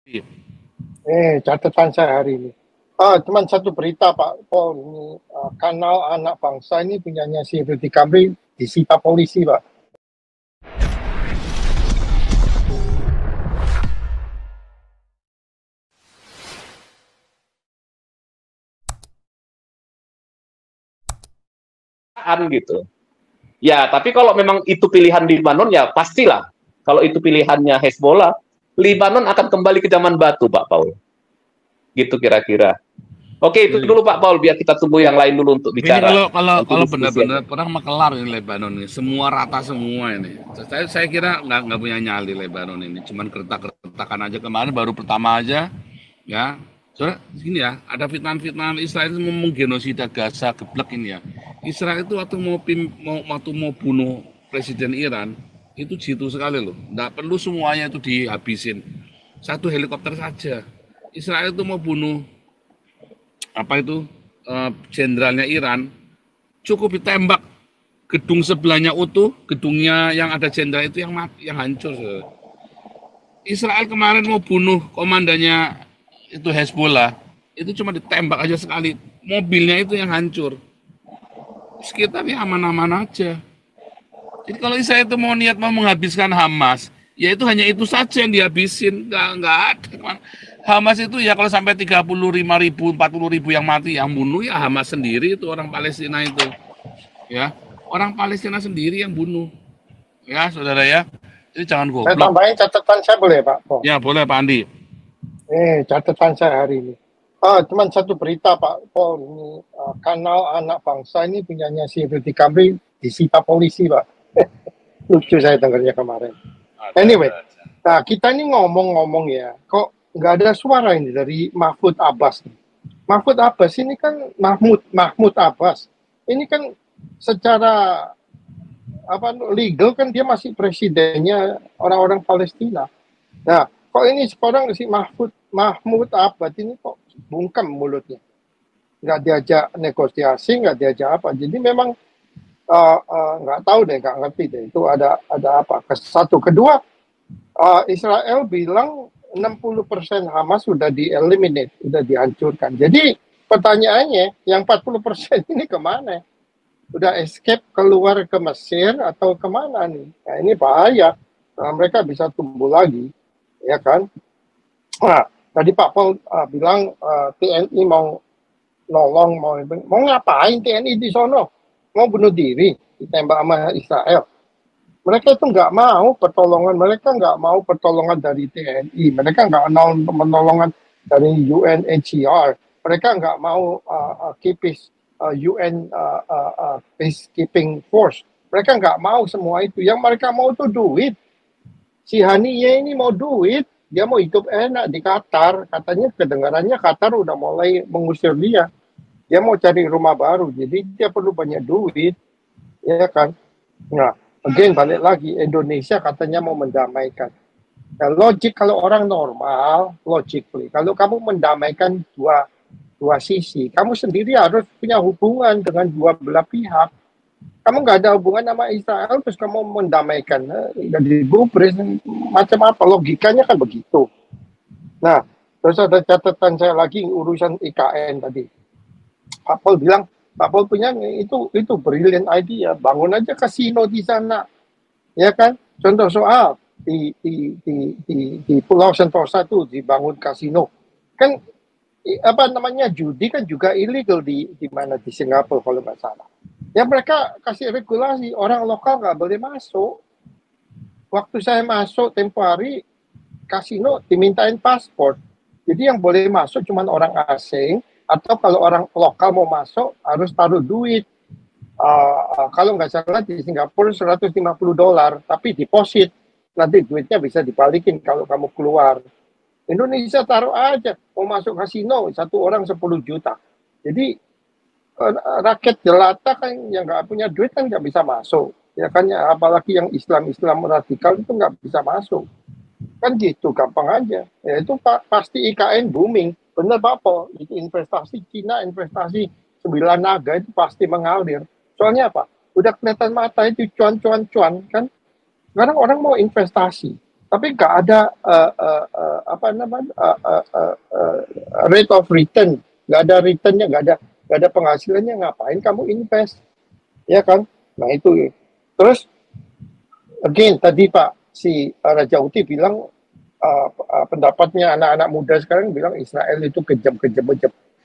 Iya. Catatan saya hari ini. Cuman satu berita Pak Paul, ini kanal Anak Bangsa ini punyanya si Rudy Kamri disita polisi Pak. Gitu. Ya, tapi kalau memang itu pilihan Libanon, ya pastilah. Kalau itu pilihannya Hezbollah, Libanon akan kembali ke zaman batu, Pak Paul. Gitu kira-kira. Oke, itu dulu Pak Paul, biar kita tunggu yang lain dulu untuk Ini bicara. kalau benar-benar perang kelar ini Lebanon ini, semua rata semua ini. Saya kira nggak punya nyali Lebanon ini, cuman keretakan aja kemarin baru pertama aja, ya. Soalnya gini ya, ada fitnah-fitnah Israel itu mau menggenosida Gaza, geblek ini ya. Israel itu waktu mau bunuh presiden Iran itu jitu sekali loh. Nggak perlu semuanya itu dihabisin. Satu helikopter saja. Israel itu mau bunuh apa itu jenderalnya Iran, cukup ditembak, gedung sebelahnya utuh, gedungnya yang ada jenderal itu yang mati, yang hancur. Israel kemarin mau bunuh komandannya itu Hezbollah, itu cuma ditembak aja sekali, mobilnya itu yang hancur. Sekitarnya aman-aman aja. Jadi kalau Israel itu mau niat mau menghabiskan Hamas, ya itu hanya itu saja yang dihabisin, nggak ada. Hamas itu ya kalau sampai 35.000, 40.000 yang mati, yang bunuh ya Hamas sendiri, itu orang Palestina itu, ya orang Palestina sendiri yang bunuh, ya saudara ya. Jadi jangan Saya goblok. tambahin catatan saya boleh Pak Paul? Ya boleh Pak Andi. Catatan saya hari ini. Cuman satu berita Pak Paul, ini kanal Anak Bangsa ini punyanya si Rudy Kamri disita polisi Pak. Lucu saya dengarnya kemarin. Anyway, nah kita ini ngomong-ngomong ya, kok nggak ada suara ini dari Mahfud Abbas. Mahfud Abbas ini kan Mahmud Abbas. Ini kan secara legal kan dia masih presidennya orang-orang Palestina. Nah, kok ini sekarang si Mahmud Abbas ini kok bungkam mulutnya, nggak diajak negosiasi, nggak diajak apa. Jadi memang nggak tahu deh, nggak ngerti deh itu ada apa. Satu, kedua, Israel bilang 60% Hamas sudah di-eliminate, sudah dihancurkan. Jadi pertanyaannya, yang 40% ini kemana? Udah escape keluar ke Mesir atau kemana nih? Nah, ini bahaya. Nah, mereka bisa tumbuh lagi, ya kan? Nah, tadi Pak Paul bilang TNI mau nolong, mau ngapain TNI di sono? Mau bunuh diri, ditembak sama Israel. Mereka itu nggak mau pertolongan, mereka nggak mau pertolongan dari TNI, mereka nggak mau pertolongan dari UNHCR, mereka nggak mau UN peacekeeping force, mereka nggak mau semua itu. Yang mereka mau tuh duit. Si Haniyeh ini mau duit, dia mau hidup enak di Qatar, katanya kedengarannya Qatar udah mulai mengusir dia. Dia mau cari rumah baru, jadi dia perlu banyak duit, ya kan? Nah, again balik lagi, Indonesia katanya mau mendamaikan. Nah, logik kalau orang normal, logically, kalau kamu mendamaikan dua sisi, kamu sendiri harus punya hubungan dengan dua belah pihak. Kamu nggak ada hubungan sama Israel, terus kamu mendamaikan, nggak digubris, macam apa, logikanya kan begitu. Nah, terus ada catatan saya lagi, urusan IKN tadi. Pak Paul bilang, Pak Paul punya itu brilliant idea, bangun aja kasino di sana, ya kan? Contoh soal di Pulau Sentosa tuh dibangun kasino, kan judi kan juga illegal di mana di Singapura kalau nggak salah. Ya mereka kasih regulasi, orang lokal nggak boleh masuk. Waktu saya masuk tempo hari kasino dimintain paspor, jadi yang boleh masuk cuma orang asing, atau kalau orang lokal mau masuk harus taruh duit. Kalau nggak salah di Singapura $150, tapi deposit, nanti duitnya bisa dibalikin kalau kamu keluar. Indonesia taruh aja, mau masuk kasino satu orang 10 juta. Jadi rakyat jelata kan yang nggak punya duit kan nggak bisa masuk. Ya kan, ya, apalagi yang Islam radikal itu nggak bisa masuk. Kan gitu, gampang aja. Ya itu pasti IKN booming. Bener Pak Po, itu investasi Cina, investasi 9 naga itu pasti mengalir. Soalnya apa? Udah kelihatan mata itu cuan kan. Sekarang orang mau investasi. tapi nggak ada apa namanya rate of return, nggak ada returnnya, nggak ada penghasilannya, ngapain kamu invest, ya kan? Nah itu. Terus again tadi Pak si Raja Uti bilang pendapatnya anak-anak muda sekarang bilang Israel itu kejam.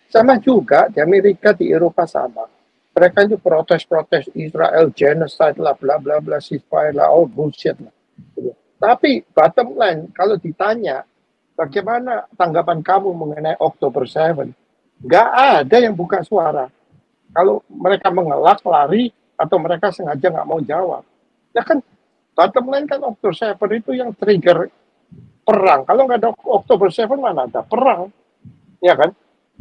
Sama juga di Amerika, di Eropa sama. Mereka itu protes-protes Israel genocide lah, bla bla bla, ceasefire lah, all bullshit lah. Tapi bottom line, kalau ditanya bagaimana tanggapan kamu mengenai October 7, nggak ada yang buka suara. Kalau mereka mengelak, lari, atau mereka sengaja nggak mau jawab. Ya kan, bottom line kan October 7 itu yang trigger perang. Kalau nggak ada October 7, mana ada perang. Ya kan?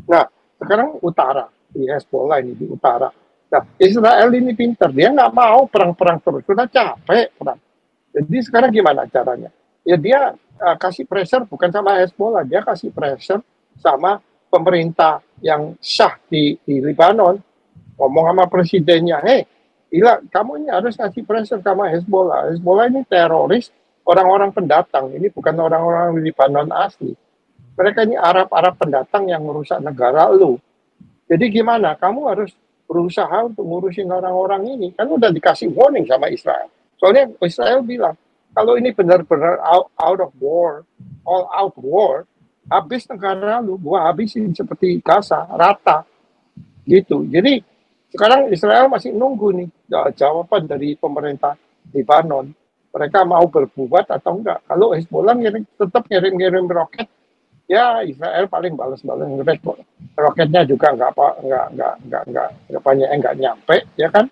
Nah, sekarang utara. Di Hezbollah ini, di utara. Nah, Israel ini pinter. Dia nggak mau perang-perang terus. Sudah capek perang. Jadi sekarang gimana caranya? Ya dia kasih pressure bukan sama Hezbollah, dia kasih pressure sama pemerintah yang sah di Lebanon. Ngomong sama presidennya, hei, gila, kamu ini harus kasih pressure sama Hezbollah. Hezbollah ini teroris, orang-orang pendatang. Ini bukan orang-orang Lebanon asli. Mereka ini Arab-Arab pendatang yang merusak negara lu. Jadi gimana? Kamu harus berusaha untuk ngurusin orang-orang ini. Kan udah dikasih warning sama Israel. Soalnya Israel bilang, kalau ini benar-benar out of war, all out war, habis negara lu, gua habisin seperti Gaza, rata. Gitu. Jadi sekarang Israel masih nunggu nih jawaban dari pemerintah Lebanon. Mereka mau berbuat atau enggak. Kalau Hezbollah tetap ngirim-ngirim roket, ya Israel paling balas-balas roketnya juga nggak banyak nggak nyampe, ya kan?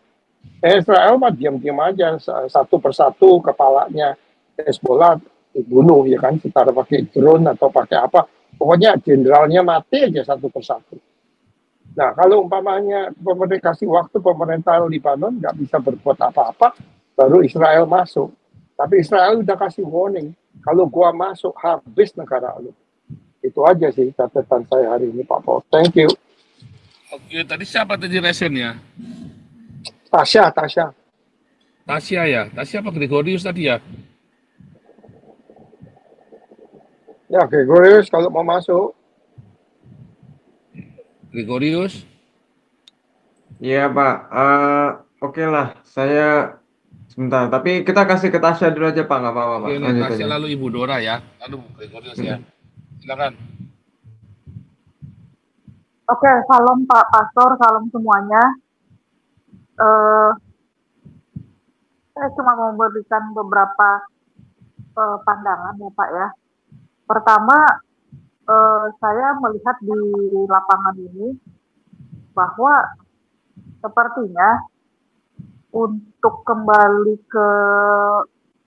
Israel mah diam-diam aja satu persatu kepalanya Hezbollah dibunuh, ya kan? Kita pakai drone atau pakai apa, pokoknya jenderalnya mati aja satu persatu. Nah kalau umpamanya pemerintah kasih waktu pemerintah Lebanon nggak bisa berbuat apa-apa, baru Israel masuk. Tapi Israel udah kasih warning, kalau gua masuk habis negara lu. Itu aja sih catatan saya hari ini Pak Paul. Thank you. Oke, tadi siapa tadi resennya? Tasya. Tasya ya? Tasya apa Gregorius tadi ya? Ya, Gregorius kalau mau masuk. Gregorius? Iya Pak, oke lah, saya sebentar. Tapi kita kasih ke Tasya dulu aja Pak, nggak apa-apa Pak. Oke, ini Lanjut Tasya aja. lalu Ibu Dora ya. Lalu Gregorius ya. Silakan. Oke, salam Pak Pastor, salam semuanya. Saya cuma mau memberikan beberapa pandangan ya Pak ya. Pertama, saya melihat di lapangan ini bahwa sepertinya untuk kembali ke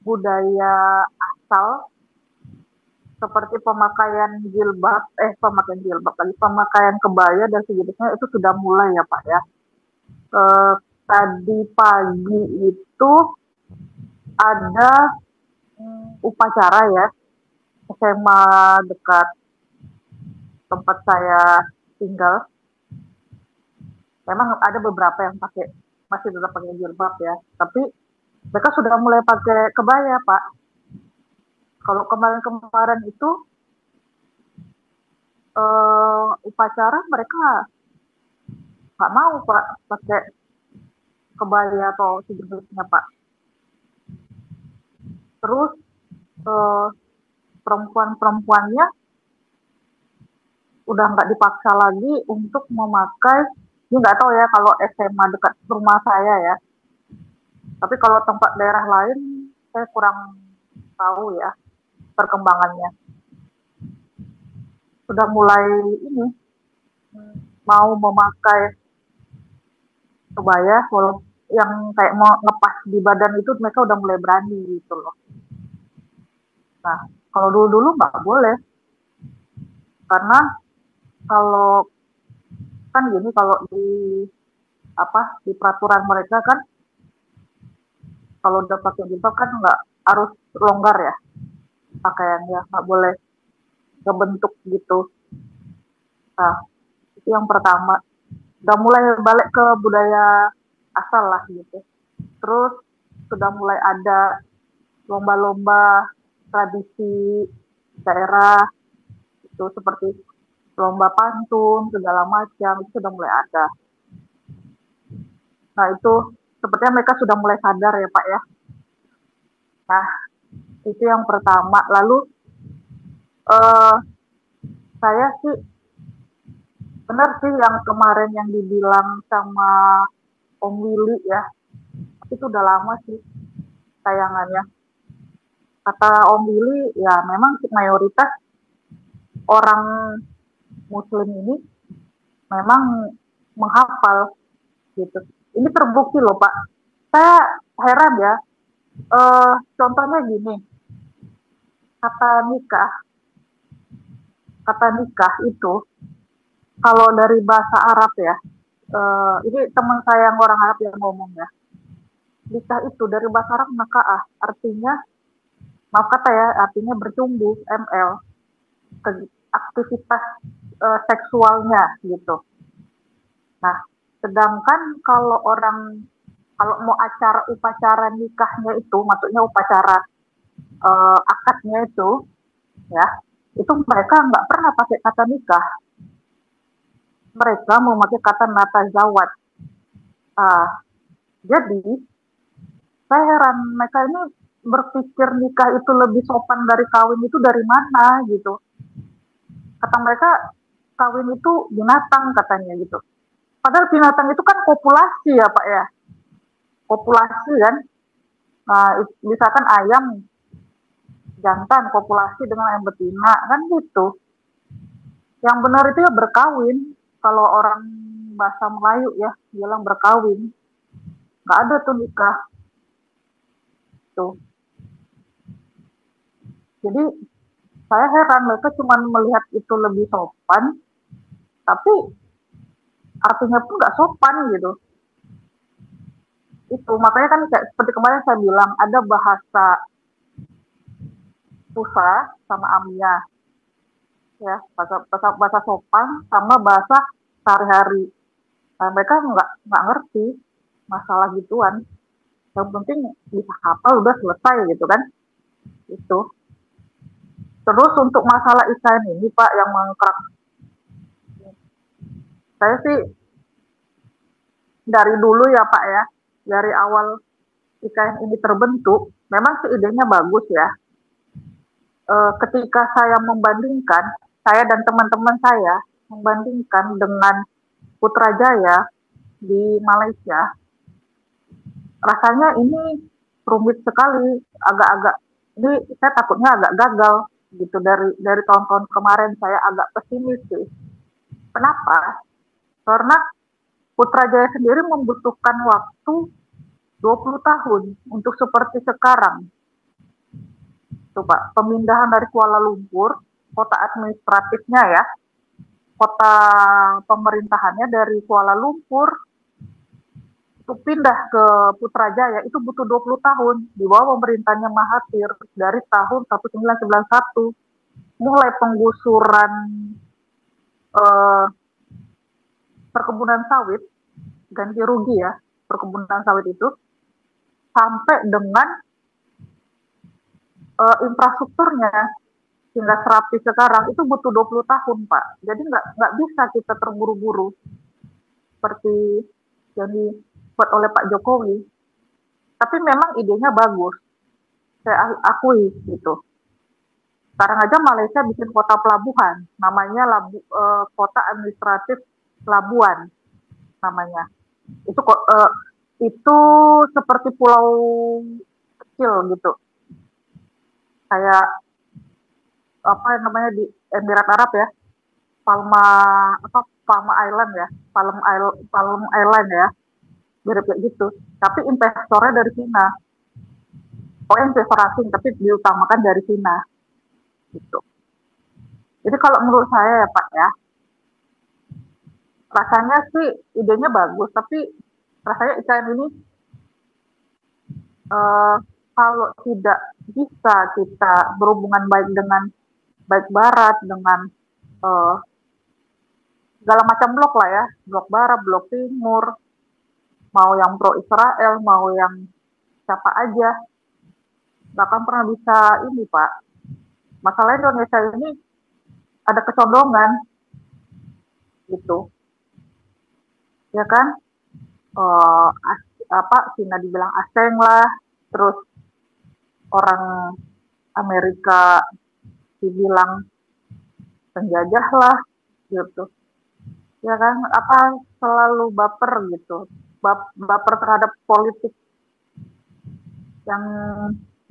budaya asal seperti pemakaian kebaya dan sejenisnya itu sudah mulai ya Pak ya. Tadi pagi itu ada upacara ya SMA dekat tempat saya tinggal. Memang ada beberapa yang masih tetap pakai jilbab ya, tapi mereka sudah mulai pakai kebaya Pak. Kalau kemarin itu upacara mereka nggak mau Pak pakai kebaya atau sejenisnya Pak. Terus perempuan-perempuannya udah nggak dipaksa lagi untuk memakai, ini nggak tahu ya kalau SMA dekat rumah saya ya. Tapi kalau tempat daerah lain saya kurang tahu ya perkembangannya. Sudah mulai ini mau memakai kebaya, walaupun yang kayak mau ngepas di badan itu mereka udah mulai berani gitu loh. Nah, kalau dulu-dulu nggak boleh. Karena kalau kan gini, kalau di peraturan mereka kan kalau udah pakai jilbab kan nggak harus longgar ya pakaiannya, nggak boleh kebentuk gitu. Nah, itu yang pertama. Udah mulai balik ke budaya asal lah gitu. Terus sudah mulai ada lomba-lomba tradisi daerah itu seperti lomba pantun segala macam itu sudah mulai ada. Nah itu sepertinya mereka sudah mulai sadar ya Pak ya. Nah itu yang pertama. Lalu eh, saya sih benar sih yang kemarin yang dibilang sama Om Willy ya, itu udah lama sih tayangannya. Kata Om Willy ya memang mayoritas orang Muslim ini memang menghafal gitu. Ini terbukti loh Pak. Saya heran ya. Contohnya gini, kata nikah, kata nikah itu kalau dari bahasa Arab ya, ini teman saya yang orang Arab yang ngomong ya. Nikah itu dari bahasa Arab naka'ah, artinya maaf kata ya, artinya bertumbuh ML, aktivitas seksualnya gitu. Nah, sedangkan kalau mau acara upacara nikahnya itu, maksudnya upacara akadnya itu, ya, itu mereka nggak pernah pakai kata nikah. Mereka memakai kata natazawat. Jadi, saya heran mereka ini berpikir nikah itu lebih sopan dari kawin itu dari mana gitu. Kata mereka kawin itu binatang katanya gitu. Padahal binatang itu kan populasi ya Pak ya. Populasi kan. Nah, misalkan ayam jantan kopulasi dengan ayam betina kan gitu. Yang benar itu ya berkawin. Kalau orang bahasa Melayu ya bilang berkawin. Nggak ada tuh nikah. Tuh. Jadi saya heran mereka cuma melihat itu lebih sopan, tapi artinya pun nggak sopan gitu. Itu makanya kan kayak seperti kemarin saya bilang ada bahasa Tusa sama Amia ya bahasa sopan sama bahasa sehari-hari. Nah, mereka nggak ngerti masalah gituan. Yang penting bisa hafal udah selesai gitu kan. Itu. Terus untuk masalah IKN ini Pak yang mengkerak, saya sih dari dulu ya Pak ya, dari awal IKN ini terbentuk, memang sih idenya bagus ya. Ketika saya membandingkan, saya dan teman-teman saya membandingkan dengan Putrajaya di Malaysia, rasanya ini rumit sekali, agak-agak, ini saya takutnya agak gagal gitu dari tahun-tahun kemarin saya agak pesimis sih. Kenapa? Karena Putrajaya sendiri membutuhkan waktu 20 tahun untuk seperti sekarang. Tuh Pak, pemindahan dari Kuala Lumpur, kota administratifnya ya, kota pemerintahannya dari Kuala Lumpur itu pindah ke Putrajaya itu butuh 20 tahun di bawah pemerintahnya Mahathir dari tahun 1991 mulai penggusuran perkebunan sawit ganti rugi ya perkebunan sawit itu sampai dengan infrastrukturnya hingga serapi sekarang itu butuh 20 tahun Pak. Jadi nggak bisa kita terburu-buru seperti yang dibuat oleh Pak Jokowi. Tapi memang idenya bagus. Saya akui gitu. Sekarang aja Malaysia bikin kota pelabuhan, namanya kota administratif Labuan namanya. Itu seperti pulau kecil gitu. Kayak apa namanya di Emirat Arab ya, Palma Island ya, Palm Island ya, mirip kayak gitu. Tapi investornya dari Cina. Investor asing, tapi diutamakan dari Cina. Gitu. Jadi kalau menurut saya ya Pak ya, rasanya sih idenya bagus, tapi rasanya IKN ini kalau tidak bisa kita berhubungan baik dengan baik Barat, dengan segala macam blok lah ya, blok Barat, blok Timur, mau yang pro Israel, mau yang siapa aja, nggak akan pernah bisa ini Pak. Masalah Indonesia ini ada kecondongan gitu, ya kan? Cina dibilang asing lah, terus orang Amerika dibilang penjajah lah, gitu. Ya kan? Apa selalu baper gitu, baper terhadap politik yang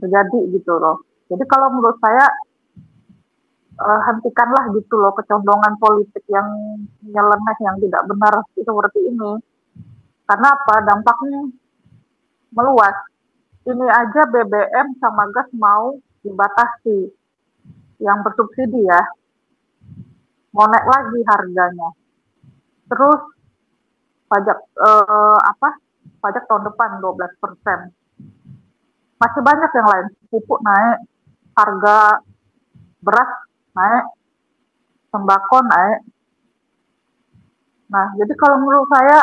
terjadi gitu loh. Jadi kalau menurut saya hentikanlah gitu loh kecondongan politik yang nyeleneh, yang tidak benar seperti ini. Karena apa? Dampaknya meluas. Ini aja BBM sama gas mau dibatasi, yang bersubsidi ya, mau naik lagi harganya. Terus pajak pajak tahun depan 12%. Masih banyak yang lain, pupuk naik, harga beras naik, sembako naik. Nah, jadi kalau menurut saya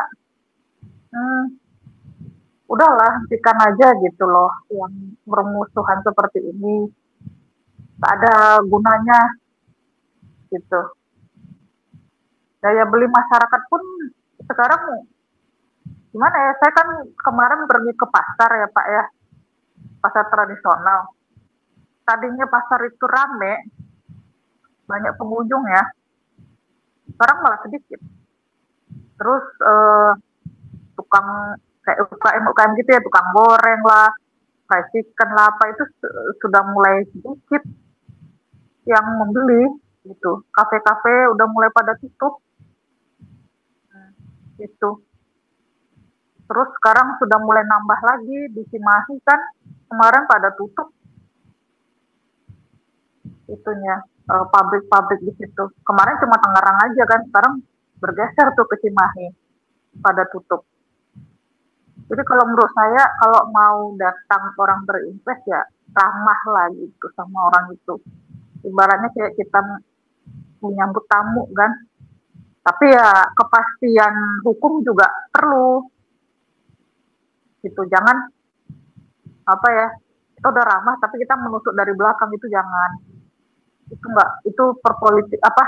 udahlah hentikan aja gitu loh yang bermusuhan seperti ini, tak ada gunanya gitu. Daya beli masyarakat pun sekarang gimana ya, saya kan kemarin pergi ke pasar ya Pak ya, pasar tradisional. Tadinya pasar itu rame, banyak pengunjung ya, sekarang malah sedikit. Terus tukang kayak UKM gitu ya, tukang goreng lah, fried chicken lah, apa itu sudah mulai sedikit yang membeli gitu. Kafe-kafe udah mulai pada tutup gitu. Terus sekarang sudah mulai nambah lagi di Cimahi kan, kemarin pada tutup itunya, pabrik-pabrik di situ. Kemarin cuma Tangerang aja kan, sekarang bergeser tuh ke Cimahi, pada tutup. Jadi kalau menurut saya, kalau mau datang orang berinvest ya ramah lah gitu sama orang itu. Ibaratnya kayak kita menyambut tamu kan. Tapi ya kepastian hukum juga perlu. Gitu, jangan apa ya, kita udah ramah tapi kita menusuk dari belakang, itu jangan. Itu enggak, itu perpolitik apa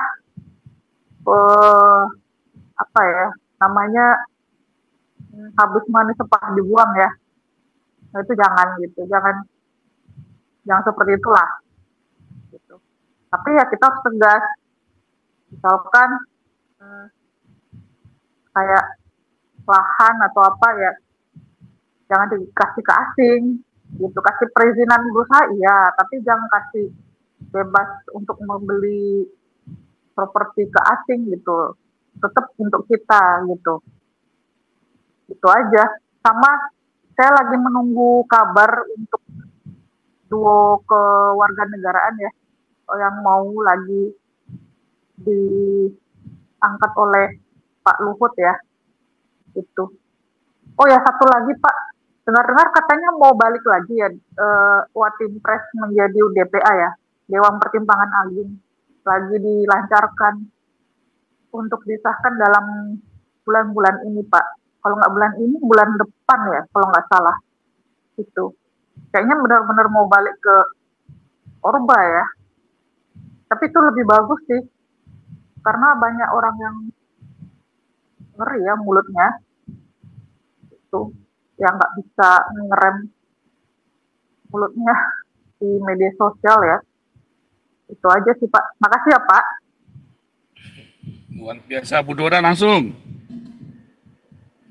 ya namanya, habis manis sepah dibuang ya. Nah, itu jangan gitu, jangan seperti itulah gitu. Tapi ya kita harus tegas, misalkan kayak lahan atau apa ya, jangan dikasih ke asing gitu. Kasih perizinan berusaha iya, tapi jangan kasih bebas untuk membeli properti ke asing gitu, tetap untuk kita gitu. Itu aja. Sama saya lagi menunggu kabar untuk duo kewarganegaraan ya, yang mau lagi diangkat oleh Pak Luhut ya, itu. Oh ya, satu lagi Pak, dengar-dengar katanya mau balik lagi ya, Watimpres menjadi DPA ya, Dewan Pertimbangan Agung, lagi dilancarkan untuk disahkan dalam bulan-bulan ini Pak. Kalau nggak bulan ini, bulan depan ya, kalau nggak salah. Itu. Kayaknya benar-benar mau balik ke Orba ya. Tapi itu lebih bagus sih, karena banyak orang yang ngeri ya mulutnya, itu yang nggak bisa ngerem mulutnya di media sosial ya. Itu aja sih Pak. Makasih ya Pak. Luar biasa, Bu Dora langsung.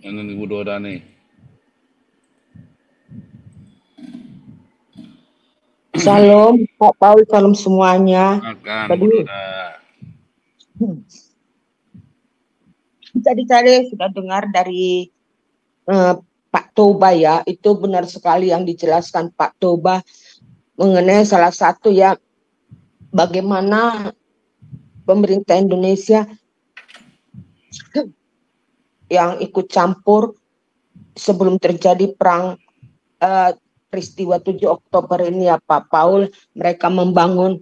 Ini Bu Dora nih. Salam Pak Paul, salam semuanya. Makan, Tadi, Bu Dora. tadi saya sudah dengar dari Pak Toba ya, itu benar sekali yang dijelaskan Pak Toba mengenai salah satu ya, bagaimana pemerintah Indonesia yang ikut campur sebelum terjadi perang peristiwa 7 Oktober ini ya Pak Paul, mereka membangun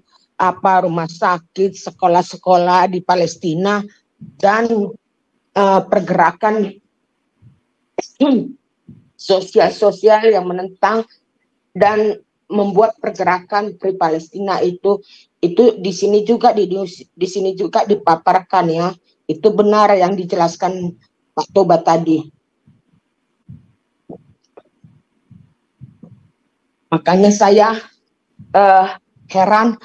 rumah sakit, sekolah-sekolah di Palestina, dan pergerakan sosial-sosial yang menentang dan membuat pergerakan Free Palestina itu di sini juga di sini juga dipaparkan ya. Itu benar yang dijelaskan Pak Toba tadi. Makanya saya heran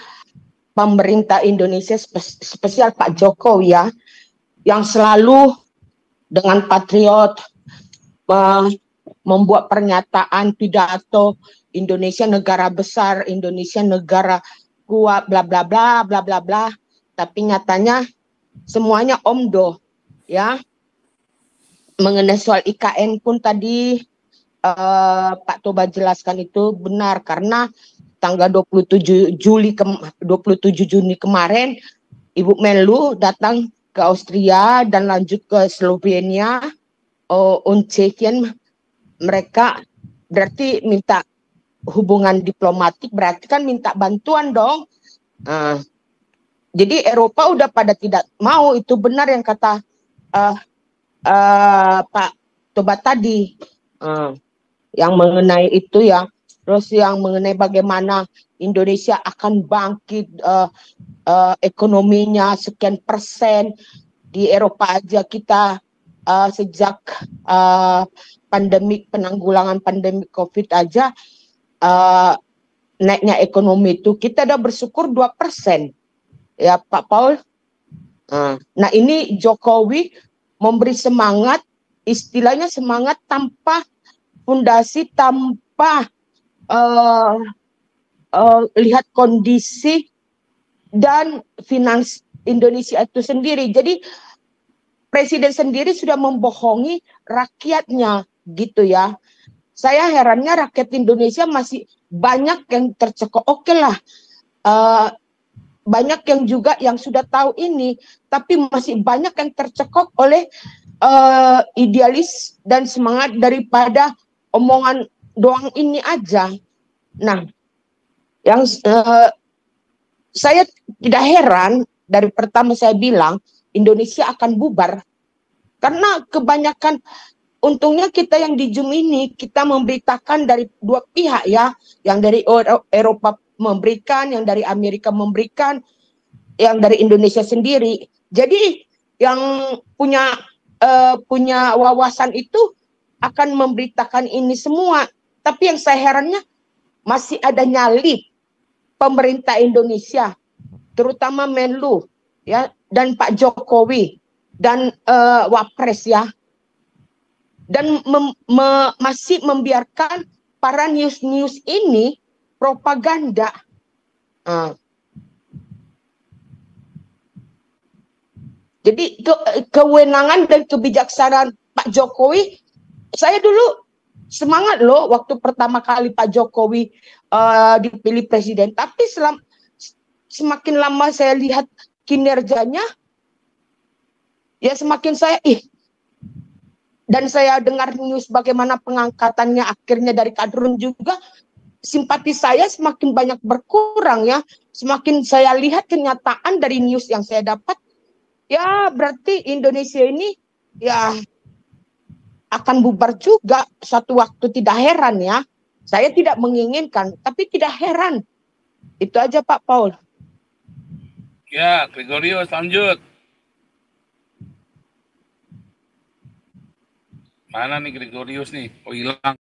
pemerintah Indonesia spesial Pak Jokowi ya, yang selalu dengan patriot membuat pernyataan pidato Indonesia negara besar, Indonesia negara kuat, bla bla bla bla bla bla. Tapi nyatanya semuanya omdo ya. Mengenai soal IKN pun tadi Pak Toba jelaskan itu benar, karena tanggal 27 Juni kemarin Ibu Menlu datang ke Austria dan lanjut ke Slovenia, Uncekian, mereka berarti minta hubungan diplomatik, berarti kan minta bantuan dong. Jadi Eropa udah pada tidak mau, itu benar yang kata Pak Toba tadi. Yang mengenai itu ya, terus yang mengenai bagaimana Indonesia akan bangkit ekonominya sekian persen. Di Eropa aja kita sejak penanggulangan pandemi COVID aja naiknya ekonomi itu kita udah bersyukur 2% ya Pak Paul. Nah ini Jokowi memberi semangat, istilahnya semangat tanpa fondasi, tanpa lihat kondisi dan finans Indonesia itu sendiri. Jadi presiden sendiri sudah membohongi rakyatnya gitu ya. Saya herannya rakyat Indonesia masih banyak yang tercekok. Oke lah, banyak yang juga yang sudah tahu ini, tapi masih banyak yang tercekok oleh idealis dan semangat daripada omongan doang ini aja. Nah, yang saya tidak heran dari pertama saya bilang Indonesia akan bubar karena kebanyakan, untungnya kita yang di Zoom ini kita memberitakan dari dua pihak ya, yang dari Eropa memberikan, yang dari Amerika memberikan, yang dari Indonesia sendiri. Jadi yang punya wawasan itu akan memberitakan ini semua. Tapi yang saya herannya masih ada nyali pemerintah Indonesia, terutama Menlu ya, dan Pak Jokowi dan Wapres ya, dan masih membiarkan para news ini propaganda. Jadi kewenangan dan kebijaksanaan Pak Jokowi, saya dulu semangat loh waktu pertama kali Pak Jokowi dipilih presiden. Tapi semakin lama saya lihat kinerjanya, ya semakin saya dan saya dengar news bagaimana pengangkatannya akhirnya dari kadrun juga, simpati saya semakin banyak berkurang ya. Semakin saya lihat kenyataan dari news yang saya dapat, ya berarti Indonesia ini ya akan bubar juga suatu waktu. Tidak heran ya. Saya tidak menginginkan, tapi tidak heran. Itu aja Pak Paul. Ya, Gregorius lanjut. Mana nih Gregorius nih? Oh hilang.